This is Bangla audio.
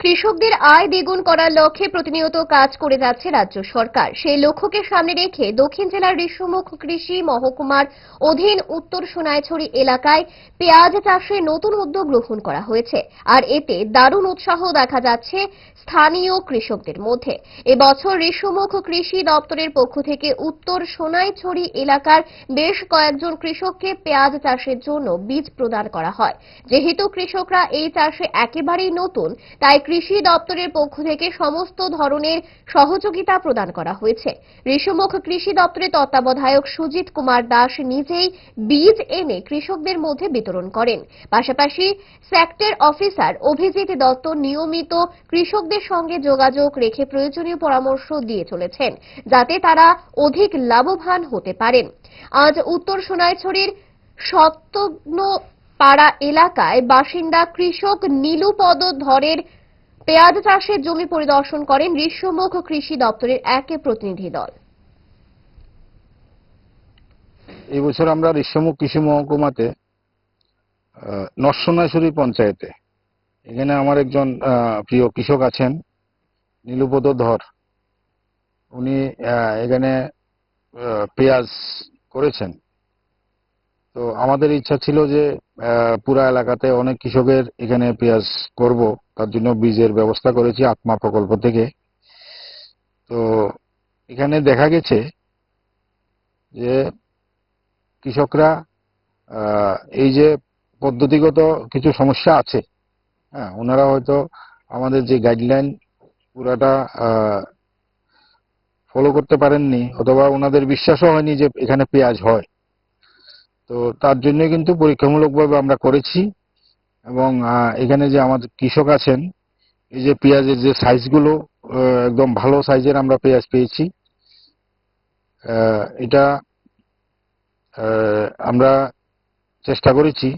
কৃষকদের আয় দ্বিগুণ করার লক্ষ্যে প্রতিনিয়ত কাজ করে যাচ্ছে রাজ্য সরকার। সেই লক্ষ্যকে সামনে রেখে দক্ষিণ জেলার ঋষ্যমুখ কৃষি মহকুমার অধীন উত্তর সোনাইছড়ি এলাকায় পেঁয়াজ চাষে নতুন উদ্যোগ গ্রহণ করা হয়েছে। আর এতে দারুণ উৎসাহ দেখা যাচ্ছে স্থানীয় কৃষকদের মধ্যে। এবছর ঋষ্যমুখ কৃষি দপ্তরের পক্ষ থেকে উত্তর সোনাইছড়ি এলাকার বেশ কয়েকজন কৃষককে পেঁয়াজ চাষের জন্য বীজ প্রদান করা হয়। যেহেতু কৃষকরা এই চাষে একেবারেই নতুন, তাই কৃষি দপ্তরের পক্ষ থেকে সমস্ত ধরনের সহযোগিতা প্রদান করা হয়েছে। ঋষ্যমুখ কৃষি দপ্তরের তত্ত্বাবধায়ক সুজিত কুমার দাস নিজেই বীজ এনে কৃষকদের মধ্যে বিতরণ করেন। পাশাপাশি সেক্টর অফিসার অভিজিৎ দত্ত নিয়মিত কৃষকদের সঙ্গে যোগাযোগ রেখে প্রয়োজনীয় পরামর্শ দিয়ে চলেছেন, যাতে তারা অধিক লাভবান হতে পারেন। আজ উত্তর সোনাইছড়ির সত্যগ্ন পাড়া এলাকায় বাসিন্দা কৃষক নীলুপদ ধরের পেঁয়াজ চাষের জমি পরিদর্শন করেন ঋষ্যমুখ কৃষি দপ্তরের এক প্রতিনিধি দল। এই বছর আমরা ঋষ্যমুখ কৃষি মহকুমাতে নরসোনাইছড়ি পঞ্চায়েতে এখানে আমার একজন প্রিয় কৃষক আছেন নীলুপদ ধর। উনি এখানে পেঁয়াজ করেছেন। তো আমাদের ইচ্ছা ছিল যে পুরা এলাকাতে অনেক কৃষকের এখানে পেঁয়াজ করব, তার জন্য বীজের ব্যবস্থা করেছি আত্মা প্রকল্প থেকে। তো এখানে দেখা গেছে যে কৃষকরা এই যে পদ্ধতিগত কিছু সমস্যা আছে, হ্যাঁ, ওনারা হয়তো আমাদের যে গাইডলাইন পুরাটা ফলো করতে পারেননি, অথবা ওনাদের বিশ্বাসও হয়নি যে এখানে পেঁয়াজ হয়। তো তার জন্য কিন্তু পরীক্ষামূলকভাবে আমরা করেছি। এবং এখানে যে আমাদের কৃষক আছেন, এই যে পেঁয়াজের যে সাইজগুলো একদম ভালো সাইজের আমরা পেঁয়াজ পেয়েছি। এটা আমরা চেষ্টা করেছি